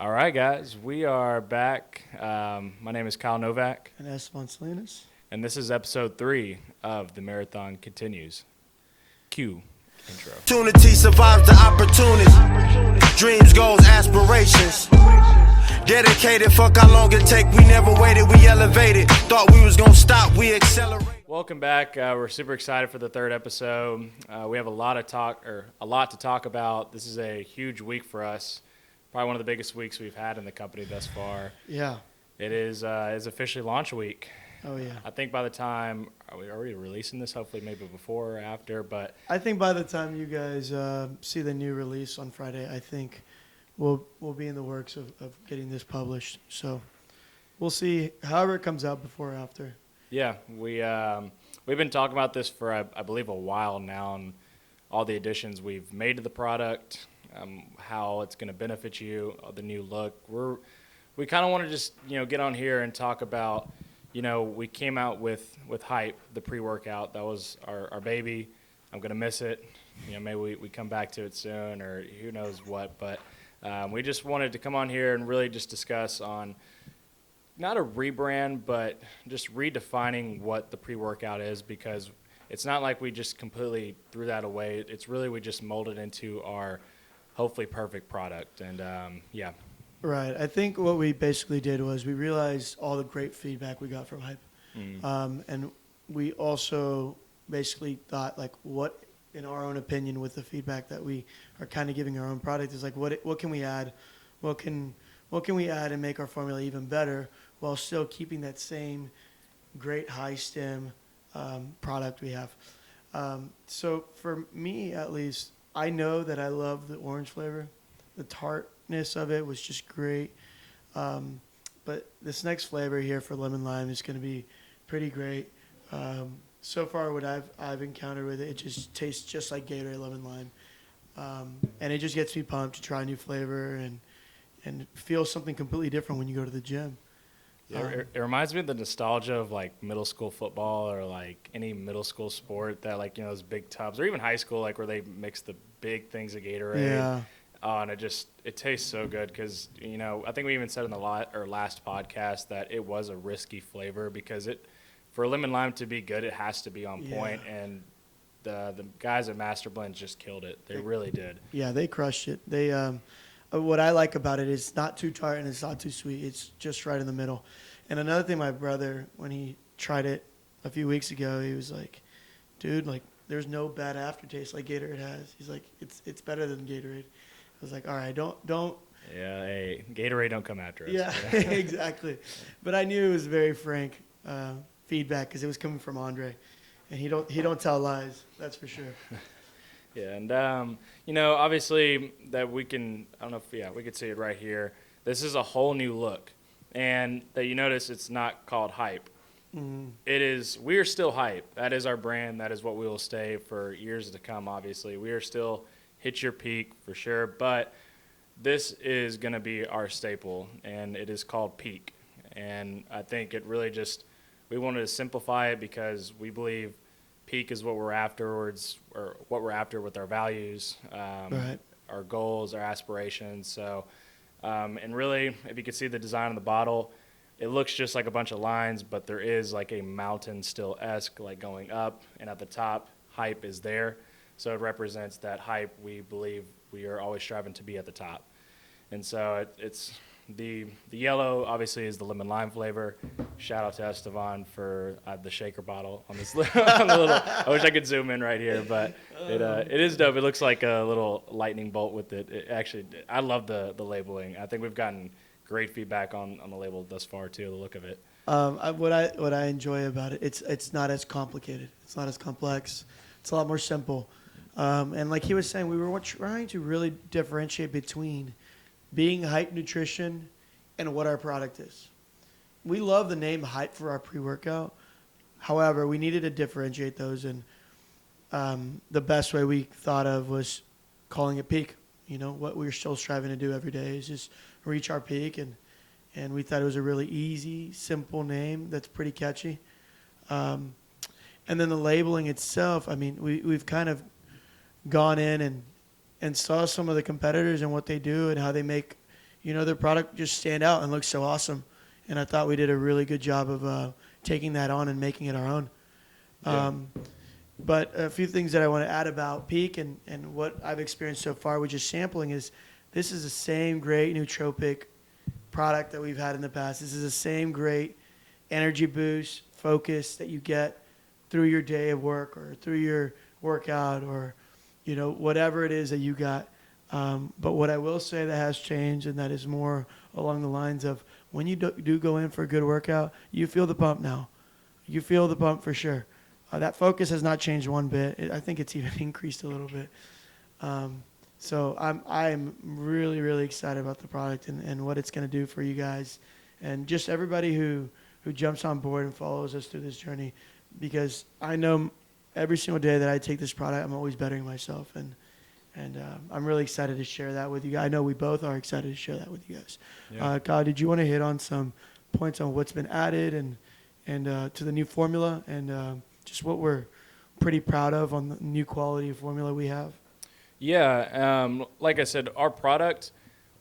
All right, guys, we are back. My name is Kyle Novak, And Esteban Salinas. and this is episode 3 of The Marathon Continues. Cue intro. Opportunity survives the opportunist. Dreams, goals, aspirations. Dedicated, fuck how long it take. We never waited, we elevated. Thought we was gonna stop, we accelerated. Welcome back. We're super excited for the third episode. We have a lot to talk about. This is a huge week for us. Probably one of the biggest weeks we've had in the company thus far. Yeah. It is officially launch week. Oh, yeah. I think by the time, are we already releasing this? Hopefully maybe before or after, but I think by the time you guys see the new release on Friday, I think we'll be in the works of getting this published. So we'll see however it comes out before or after. yeah, we've been talking about this for, I believe, a while now, and all the additions we've made to the product, how it's going to benefit you, the new look. We kind of want to just, get on here and talk about, we came out with Hype, the pre-workout. That was our baby. I'm going to miss it. Maybe we come back to it soon, or who knows what. But we just wanted to come on here and really just discuss on not a rebrand, but just redefining what the pre-workout is, because it's not like we just completely threw that away. It's really we just molded into our hopefully perfect product. And, yeah. Right. I think what we basically did was we realized all the great feedback we got from Hype. And we also basically thought, like, what, in our own opinion, with the feedback that we are kind of giving our own product, is like, what can we add? What can we add and make our formula even better while still keeping that same great high stem product we have? So for me, at least, I know that I love the orange flavor. The tartness of it was just great. But this next flavor here for lemon lime is going to be pretty great. So far, what I've encountered with it, it just tastes just like Gatorade lemon lime. And it just gets me pumped to try a new flavor and feel something completely different when you go to the gym. Yeah, it reminds me of the nostalgia of like middle school football or like any middle school sport that like, those big tubs, or even high school, like where they mix the big things of Gatorade. Yeah. And it tastes so good because, I think we even said in the last podcast that it was a risky flavor because for lemon lime to be good, it has to be on point. And the guys at Master Blends just killed it. They really did. Yeah, they crushed it. They what I like about it is it's not too tart and it's not too sweet. It's just right in the middle. And another thing, my brother, when he tried it a few weeks ago, he was like, dude, like, there's no bad aftertaste like Gatorade has. He's like, it's better than Gatorade. I was like, all right, don't. Yeah, hey, Gatorade don't come after us. Yeah, exactly. But I knew it was very frank feedback because it was coming from Andre, and he don't tell lies. That's for sure. Yeah, and obviously that we can. I don't know if we could see it right here. This is a whole new look, and that you notice it's not called Hype. It is. We are still Hype. That is our brand. That is what we will stay for years to come. Obviously, we are still hit your peak for sure, but this is going to be our staple, and it is called Peak. And I think it really we wanted to simplify it because we believe peak is what we're afterwards, or what we're after with our values, Right. our goals, our aspirations. So, and really, if you can see the design of the bottle, it looks just like a bunch of lines, but there is like a mountain still-esque, like going up, and at the top, Hype is there. So it represents that Hype we believe we are always striving to be at the top. And so it's the yellow, obviously, is the lemon lime flavor. Shout out to Esteban for the shaker bottle on this on the little. I wish I could zoom in right here, but it is dope. It looks like a little lightning bolt with it. I love the labeling. I think we've gotten great feedback on the label thus far too. The look of it. What I enjoy about it, it's not as complicated. It's not as complex. It's a lot more simple. And like he was saying, we were trying to really differentiate between being Hype Nutrition and what our product is. We love the name Hype for our pre-workout. However, we needed to differentiate those, and the best way we thought of was calling it Peak. What we're still striving to do every day is just reach our peak, and we thought it was a really easy, simple name that's pretty catchy. And then the labeling itself, I mean, we've kind of gone in and saw some of the competitors and what they do and how they make their product just stand out and look so awesome. And I thought we did a really good job of taking that on and making it our own. Yeah. But a few things that I want to add about Peak and what I've experienced so far with just sampling is this is the same great nootropic product that we've had in the past. This is the same great energy boost, focus that you get through your day of work or through your workout or, whatever it is that you got. But what I will say that has changed, and that is more along the lines of when you do go in for a good workout, you feel the pump now. You feel the pump for sure. That focus has not changed one bit. I think it's even increased a little bit. So I'm really, really excited about the product and what it's going to do for you guys and just everybody who jumps on board and follows us through this journey, because I know every single day that I take this product, I'm always bettering myself. And I'm really excited to share that with you guys. I know we both are excited to share that with you guys. Yeah. Kyle, did you want to hit on some points on what's been added and to the new formula and just what we're pretty proud of on the new quality of formula we have? Yeah, like I said, our product,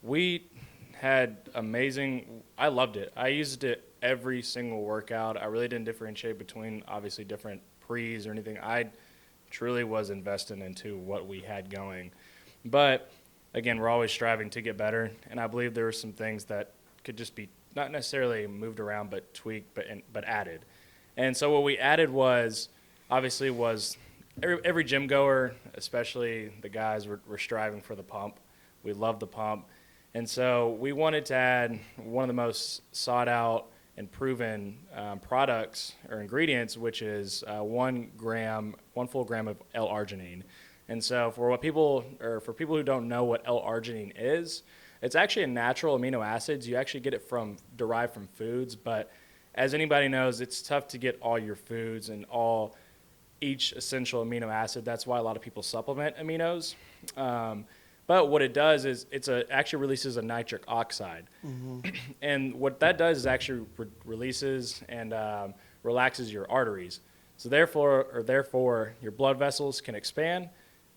we had amazing. I loved it. I used it every single workout. I really didn't differentiate between obviously different pre's or anything. I truly was investing into what we had going. But again, we're always striving to get better, and I believe there were some things that could just be not necessarily moved around but tweaked but added. And so what we added was every gym goer, especially the guys, were striving for the pump. We love the pump. And so we wanted to add one of the most sought out and proven products or ingredients, which is 1 full gram of L-arginine. And so for people who don't know what L-arginine is, it's actually a natural amino acid. You actually get it derived from foods, but as anybody knows, it's tough to get all your foods and each essential amino acid. That's why a lot of people supplement aminos. But what it does is actually releases a nitric oxide. Mm-hmm. And what that does is actually releases and relaxes your arteries. So therefore, your blood vessels can expand,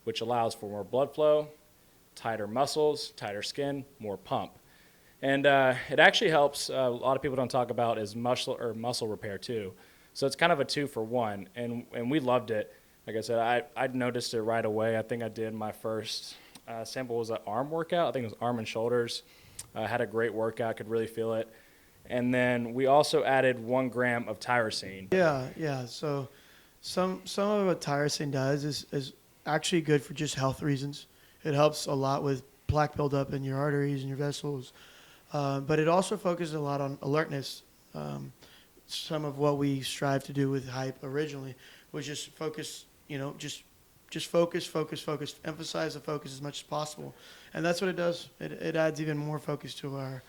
which allows for more blood flow, tighter muscles, tighter skin, more pump. And it actually helps, a lot of people don't talk about is muscle repair too. So it's kind of a 2-for-1, and we loved it. Like I said, I noticed it right away. I think I did my first sample was an arm workout. I think it was arm and shoulders. Had a great workout, could really feel it. And then we also added 1 gram of tyrosine. Yeah. So some of what tyrosine does is actually good for just health reasons. It helps a lot with plaque buildup in your arteries and your vessels. But it also focuses a lot on alertness. Some of what we strive to do with Hype originally was just focus, just focus, emphasize the focus as much as possible. And that's what it does. It adds even more focus to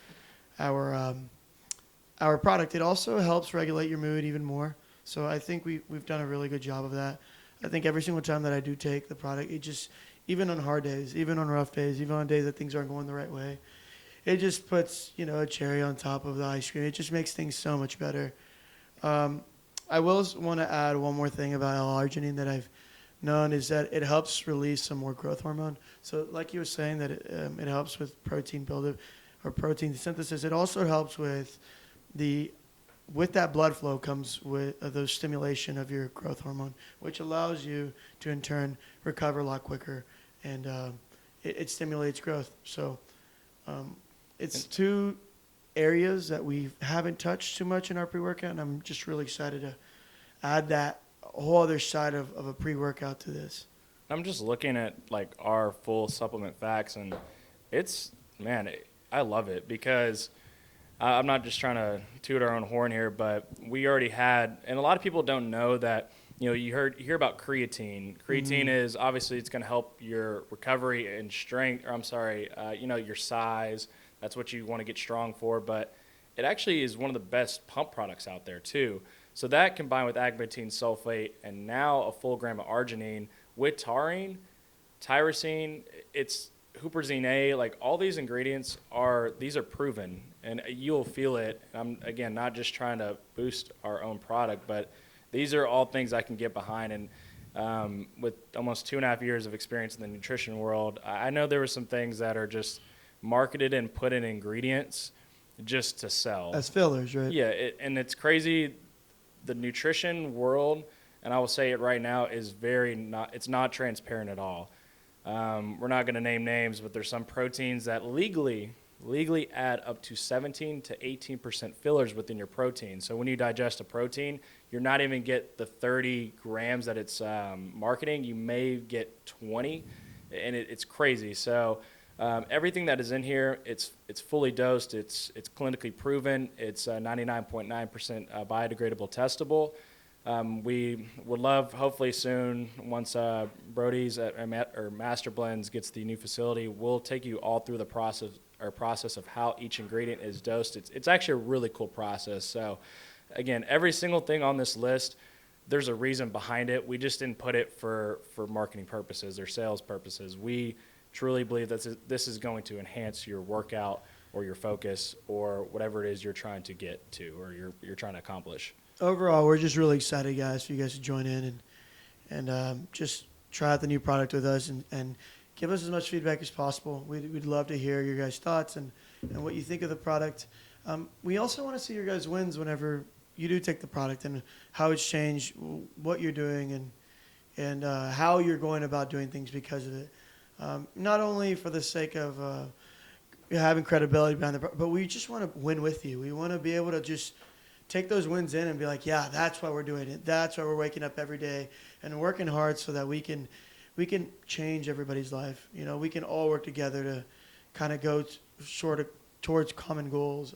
our product. It also helps regulate your mood even more. So I think we've done a really good job of that. I think every single time that I do take the product, it just, even on hard days, even on rough days, even on days that things aren't going the right way, it just puts, a cherry on top of the ice cream. It just makes things so much better. I will want to add one more thing about L-arginine that I've known is that it helps release some more growth hormone. So like you were saying that it helps with protein buildup or protein synthesis. It also helps with that blood flow comes with the stimulation of your growth hormone, which allows you to in turn recover a lot quicker, and it stimulates growth. So it's two areas that we haven't touched too much in our pre-workout, and I'm just really excited to add that whole other side of a pre-workout to this. I'm just looking at our full supplement facts, and I love it because I'm not just trying to toot our own horn here, but we already had, and a lot of people don't know that, you hear about creatine. Creatine is obviously it's going to help your recovery and strength, your size. That's what you want to get strong for, but it actually is one of the best pump products out there too. So that combined with agmatine sulfate and now a full gram of arginine with taurine, tyrosine, it's huperzine A, all these ingredients are proven and you'll feel it. I'm again not just trying to boost our own product, but these are all things I can get behind. And with almost 2.5 years of experience in the nutrition world, I know there were some things that are just marketed and put in ingredients just to sell. As fillers, right? Yeah, and it's crazy. The nutrition world, and I will say it right now, is it's not transparent at all. We're not going to name names, but there's some proteins that legally add up to 17 to 18% fillers within your protein. So when you digest a protein, you're not even get the 30 grams that it's marketing. You may get 20, and it's crazy. So everything that is in here, it's fully dosed. It's clinically proven. It's 99.9% biodegradable, testable. We would love, hopefully soon, once Brody's or Master Blends gets the new facility, we'll take you all through the process of how each ingredient is dosed. It's actually a really cool process. So again, every single thing on this list, there's a reason behind it. We just didn't put it for marketing purposes or sales purposes. We truly believe that this is going to enhance your workout or your focus or whatever it is you're trying to get to or you're trying to accomplish. Overall, we're just really excited, guys, for you guys to join in and just try out the new product with us and give us as much feedback as possible. We'd love to hear your guys' thoughts and what you think of the product. We also want to see your guys' wins whenever you do take the product and how it's changed, what you're doing, and how you're going about doing things because of it. Not only for the sake of having credibility behind the product, but we just want to win with you. We want to be able to just take those wins in and be like, yeah, that's why we're doing it. That's why we're waking up every day and working hard so that we can change everybody's life. You know, we can all work together to kind of go towards common goals.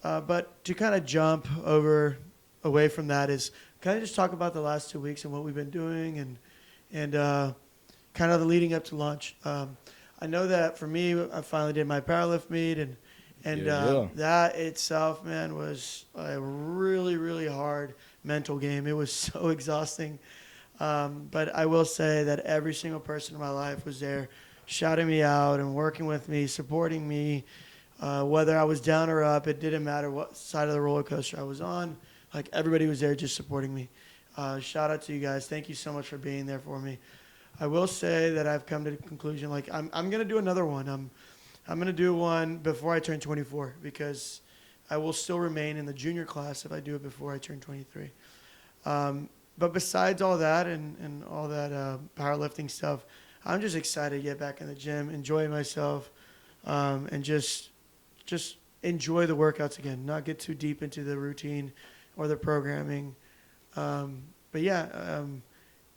But to kind of jump away from that is kind of just talk about the last 2 weeks and what we've been doing and kind of the leading up to launch. I know that for me, I finally did my powerlift meet and that itself, man, was a really, really hard mental game. It was so exhausting. But I will say that every single person in my life was there shouting me out and working with me, supporting me. Whether I was down or up, it didn't matter what side of the roller coaster I was on. Like, everybody was there just supporting me. Shout out to you guys. Thank you so much for being there for me. I will say that I've come to the conclusion, like, I'm going to do another one. I'm going to do one before I turn 24 because I will still remain in the junior class if I do it before I turn 23. But besides all that and all that powerlifting stuff, I'm just excited to get back in the gym, enjoy myself, and just enjoy the workouts again, not get too deep into the routine or the programming. But yeah,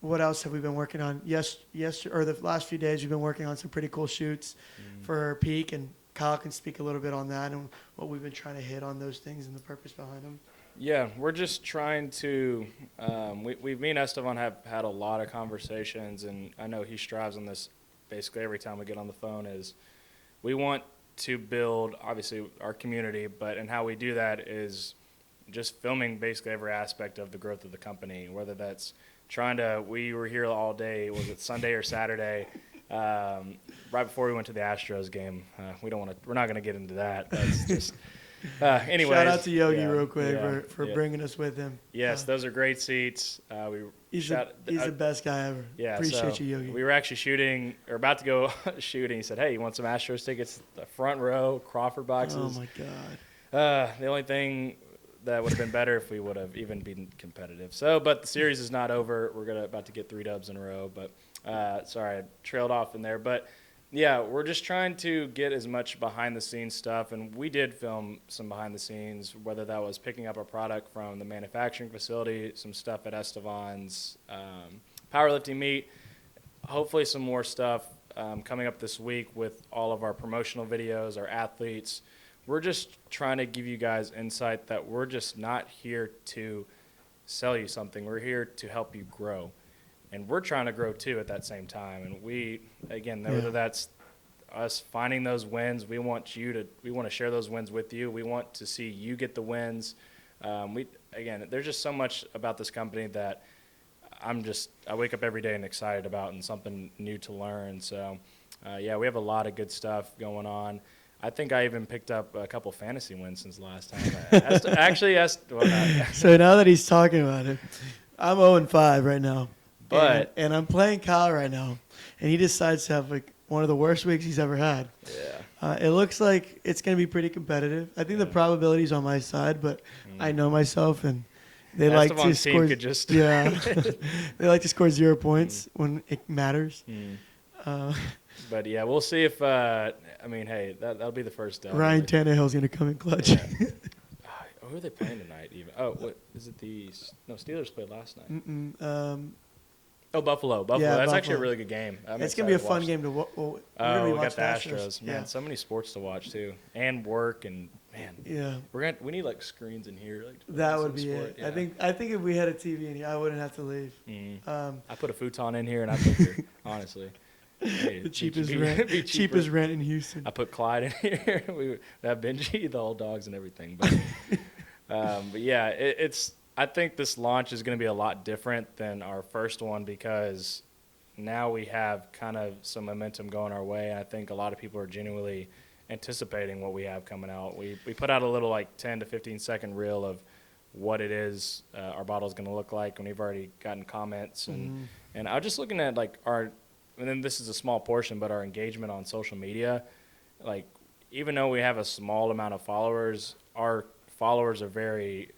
what else have we been working on? Or the last few days we've been working on some pretty cool shoots for Peak, and Kyle can speak a little bit on that and what we've been trying to hit on those things and the purpose behind them. Yeah, we're just trying to me and Esteban have had a lot of conversations, and I know he strives on this basically every time we get on the phone, is we want to build, obviously, our community, and how we do that is just filming basically every aspect of the growth of the company, whether that's we were here all day, was it Sunday or Saturday, right before we went to the Astros game. We're not going to get into that. That's just, anyways. Shout out to Yogi real quick for bringing us with him. Yes, those are great seats. He's the best guy ever. Yeah, appreciate you, Yogi. We were actually about to go shooting. He said, "Hey, you want some Astros tickets? The front row, Crawford boxes." Oh my God. The only thing that would have been better if we would have even been competitive. But the series is not over. We're about to get 3 dubs in a row. But sorry, I trailed off in there. But yeah, we're just trying to get as much behind-the-scenes stuff, and we did film some behind-the-scenes, whether that was picking up a product from the manufacturing facility, some stuff at Estevan's powerlifting meet, hopefully some more stuff coming up this week with all of our promotional videos, our athletes. We're just trying to give you guys insight that we're just not here to sell you something. We're here to help you grow. And we're trying to grow too at that same time. And whether that's us finding those wins, we want to share those wins with you. We want to see you get the wins. There's just so much about this company that I wake up every day and excited about and something new to learn. So we have a lot of good stuff going on. I think I even picked up a couple fantasy wins since the last time. So now that he's talking about it, I'm 0-5 right now. But and I'm playing Kyle right now, and he decides to have like one of the worst weeks he's ever had. Yeah. It looks like it's going to be pretty competitive. I think the probability is on my side, but I know myself, and they like to Esteban's team score. could just Yeah, they like to score 0 points when it matters. But yeah, we'll see if. I mean, hey, that'll be the first dub. Ryan Tannehill's going to come in clutch. Yeah. Who are they playing tonight? Even what is it? Steelers played last night. Buffalo. Yeah, That's Buffalo. actually a really good game. It's going to be a fun game to watch. We got the Astros. Man, so many sports to watch too, and work, and man. Yeah, We need like screens in here. Like, that would be sport. it. Yeah. I think if we had a TV in here, I wouldn't have to leave. I put a futon in here, and I put here, honestly. Hey, The cheapest be rent, cheaper. cheapest rent in Houston. I put Clyde in here. We have Benji, the old dogs, and everything. But yeah, it's. I think this launch is going to be a lot different than our first one because now we have kind of some momentum going our way. I think a lot of people are genuinely anticipating what we have coming out. We put out a little like 10 to 15 second reel of what it is our bottle is going to look like, and we've already gotten comments. And I was just looking at like our, and then this is a small portion, but our engagement on social media, like even though we have a small amount of followers, our followers are very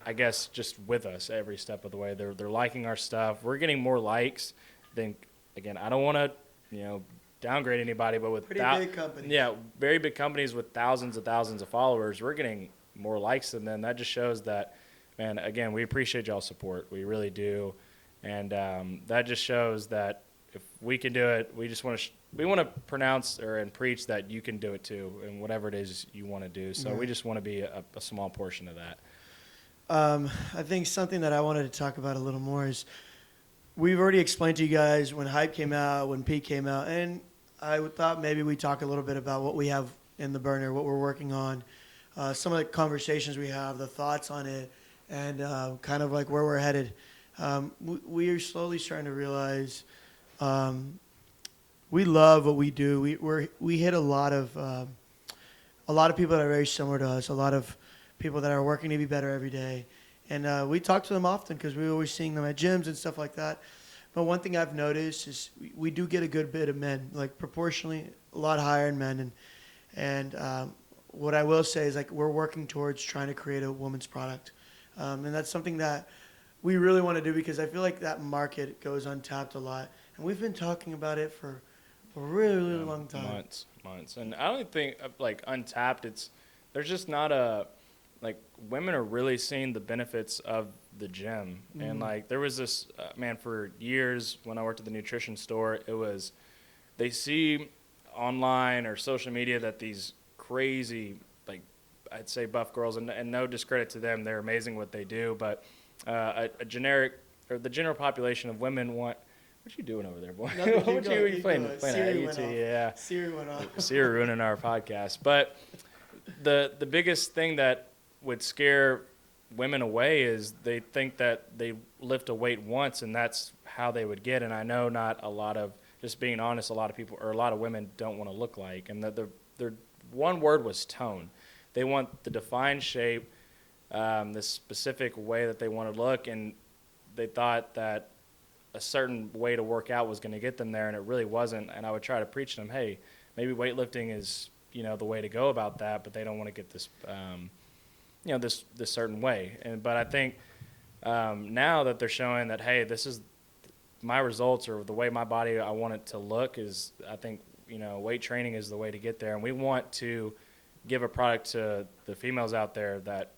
I guess just with us every step of the way. They're liking our stuff. We're getting more likes than, again, I don't want to, downgrade anybody, but with Pretty big companies. Yeah, very big companies with thousands of followers, we're getting more likes than them. That just shows that, man, again, we appreciate y'all's support. We really do. And that just shows that if we can do it, we just want to we want to pronounce and preach that you can do it too, and whatever it is you want to do. So we just want to be a small portion of that. I think something that I wanted to talk about a little more is we've already explained to you guys when Hype came out, when Peak came out, and I thought maybe we talk a little bit about what we have in the burner, what we're working on, some of the conversations we have, the thoughts on it, and kind of like where we're headed. We are slowly starting to realize we love what we do. We hit a lot of people that are very similar to us, a lot of people that are working to be better every day. And we talk to them often because we're always seeing them at gyms and stuff like that. But one thing I've noticed is we do get a good bit of men, like proportionally a lot higher in men. And what I will say is like we're working towards trying to create a woman's product. And that's something that we really want to do because I feel like that market goes untapped a lot. And we've been talking about it for a really, really long time. Months. And I don't think, like, untapped, there's just not like, women are really seeing the benefits of the gym. And, like, there was this, for years when I worked at the nutrition store, they see online or social media that these crazy, like, I'd say buff girls, and no discredit to them, they're amazing what they do, but the general population of women want. What you doing over there, boy? What you playing at UT? Yeah. Siri went off. Siri ruining our podcast. But the biggest thing that would scare women away is they think that they lift a weight once and that's how they would get. And I know not a lot of, just being honest, a lot of people or a lot of women don't want to look like. And their one word was tone. They want the defined shape, the specific way that they want to look, and they thought that a certain way to work out was going to get them there, and it really wasn't. And I would try to preach to them, hey, maybe weightlifting is, the way to go about that, but they don't want to get this, this certain way. But I think now that they're showing that, hey, this is my results or the way my body I want it to look is, I think, weight training is the way to get there. And we want to give a product to the females out there that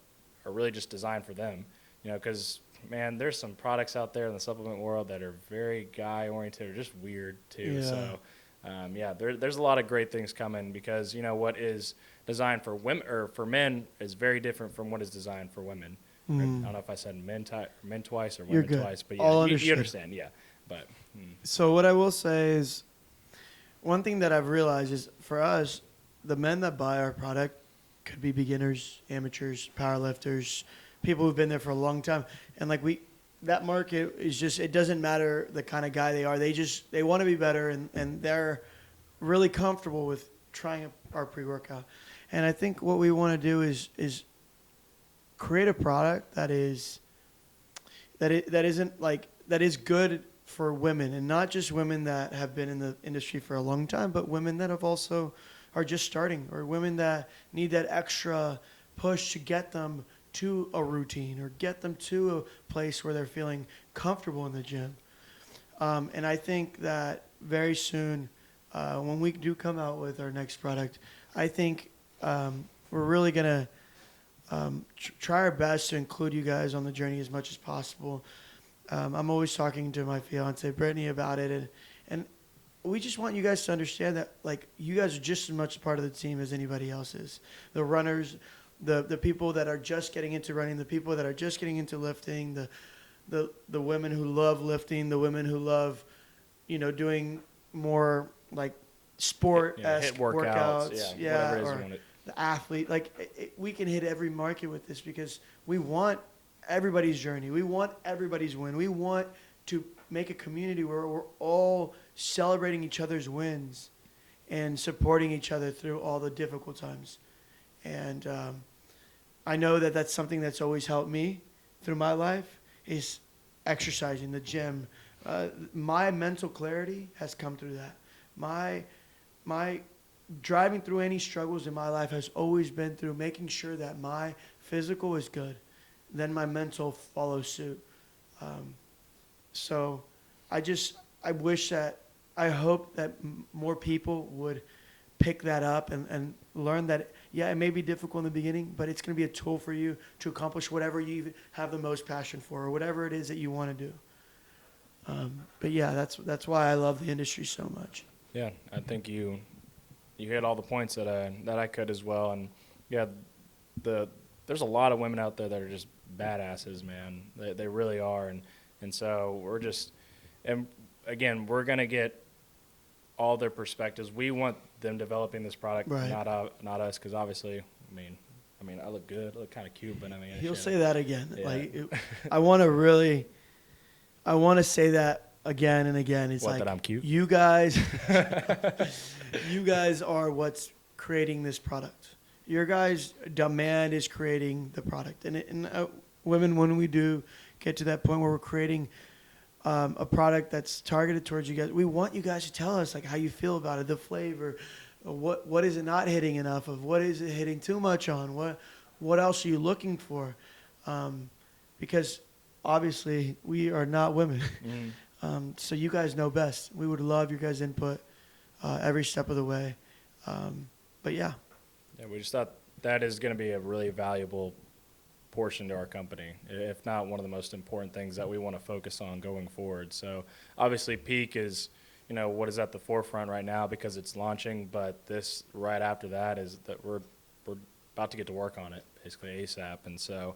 are really just designed for them, because man, there's some products out there in the supplement world that are very guy-oriented or just weird, too. Yeah. So, there's a lot of great things coming because, what is designed for women or for men is very different from what is designed for women. I don't know if I said men twice or women twice, but yeah, you understand, yeah. But So what I will say is one thing that I've realized is for us, the men that buy our product could be beginners, amateurs, powerlifters, people who've been there for a long time. And like that market is just, it doesn't matter the kind of guy they are. They want to be better and they're really comfortable with trying our pre-workout. And I think what we want to do is create a product that is good for women, and not just women that have been in the industry for a long time, but women that have also are just starting, or women that need that extra push to get them to a routine or get them to a place where they're feeling comfortable in the gym. And I think that very soon, when we do come out with our next product, I think we're really going to try our best to include you guys on the journey as much as possible. I'm always talking to my fiance, Brittany, about it. And we just want you guys to understand that, like, you guys are just as much a part of the team as anybody else is. The runners, the people that are just getting into running, the people that are just getting into lifting, the women who love lifting, the women who love, doing more like sport-esque hit workouts, whatever it is or you want it. the athlete. Like, we can hit every market with this because we want everybody's journey. We want everybody's win. We want to make a community where we're all celebrating each other's wins and supporting each other through all the difficult times. And I know that that's something that's always helped me through my life is exercising, the gym. My mental clarity has come through that. My driving through any struggles in my life has always been through making sure that my physical is good. Then my mental follows suit. So I hope that more people would pick that up and learn that, yeah, it may be difficult in the beginning, but it's going to be a tool for you to accomplish whatever you have the most passion for or whatever it is that you want to do. But yeah, that's why I love the industry so much. Yeah, I think you hit all the points that I could as well. And yeah, there's a lot of women out there that are just badasses, man. They really are. And so and we're going to get all their perspectives. We want them developing this product, right. not us, because obviously, I mean, I look good, I look kind of cute, but I mean, He'll say that again. Yeah. I want to say that again and again. It's that I'm cute? You guys, you guys are what's creating this product. Your guys' demand is creating the product, and women, when we do get to that point where we're creating a product that's targeted towards you guys, we want you guys to tell us like how you feel about it, the flavor, what is it not hitting enough of, what is it hitting too much on, what else are you looking for, because obviously we are not women. So you guys know best. We would love your guys' input every step of the way. But yeah, we just thought that is going to be a really valuable portion to our company, if not one of the most important things that we want to focus on going forward. So obviously Peak is, what is at the forefront right now because it's launching, but this right after that is that we're about to get to work on it basically ASAP. And so,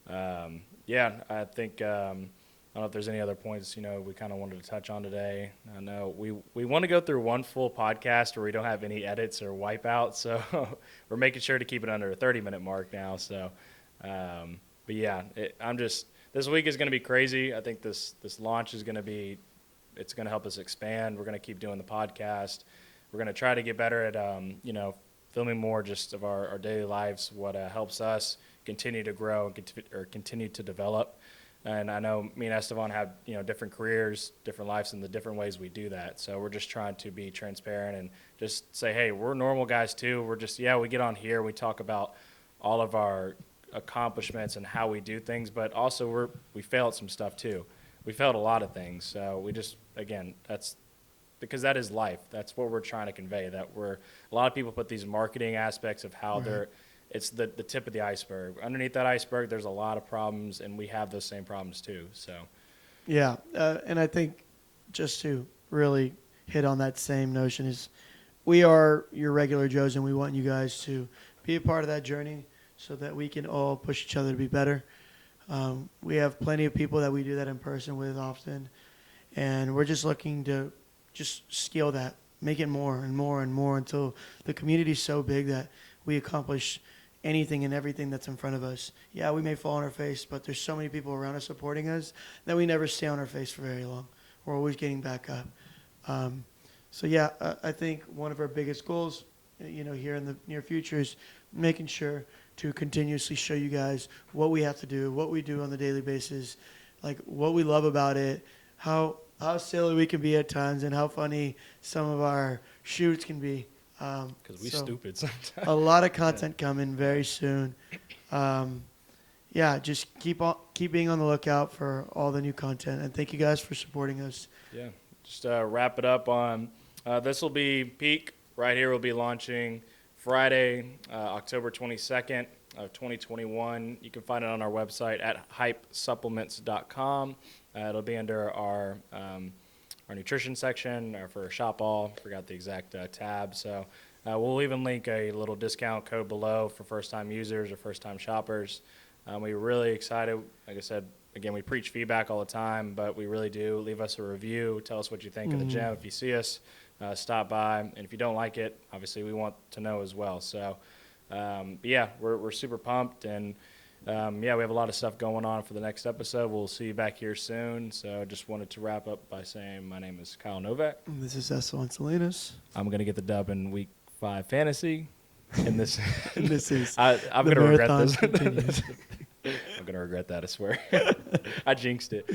I think, I don't know if there's any other points, we kind of wanted to touch on today. I know we want to go through one full podcast where we don't have any edits or wipeouts. So we're making sure to keep it under a 30-minute mark now. So, but yeah, this week is going to be crazy. I think this launch is going to be, it's going to help us expand. We're going to keep doing the podcast. We're going to try to get better at, filming more just of our daily lives, what helps us continue to grow and continue to develop. And I know me and Esteban have, different careers, different lives, and the different ways we do that. So we're just trying to be transparent and just say, hey, we're normal guys too. We're just, we get on here, we talk about all of our accomplishments and how we do things, but also we fail at some stuff too. We failed a lot of things. So we just, again, that's because that is life. That's what we're trying to convey, that a lot of people put these marketing aspects of how it's the tip of the iceberg. Underneath that iceberg, there's a lot of problems, and we have those same problems too. So, yeah, and I think just to really hit on that same notion is we are your regular Joes, and we want you guys to be a part of that journey so that we can all push each other to be better. We have plenty of people that we do that in person with often, and we're just looking to just scale that, make it more and more and more until the community is so big that we accomplish anything and everything that's in front of us. Yeah, we may fall on our face, but there's so many people around us supporting us that we never stay on our face for very long. We're always getting back up. I think one of our biggest goals, here in the near future is making sure to continuously show you guys what we have to do, what we do on the daily basis, like what we love about it, how how silly we can be at times and how funny some of our shoots can be. Because we stupid sometimes. A lot of content coming very soon. Yeah, just keep being on the lookout for all the new content, and thank you guys for supporting us. Yeah, just wrap it up on this will be peak right here. We'll be launching Friday, October 22nd of 2021. You can find it on our website at hypesupplements.com. It'll be under our nutrition section or for Shop All. Forgot the exact tab. So we'll even link a little discount code below for first-time users or first-time shoppers. We're really excited. Like I said, again, we preach feedback all the time, but we really do. Leave us a review. Tell us what you think of the gym. If you see us, stop by. And if you don't like it, obviously we want to know as well. So, but yeah, we're super pumped. And, yeah, we have a lot of stuff going on for the next episode. We'll see you back here soon. So I just wanted to wrap up by saying my name is Kyle Novak. This is Essel and Salinas. I'm going to get the dub in Week 5 Fantasy. And this, And this is I'm the going to regret marathon this. continues. I'm going to regret that, I swear. I jinxed it.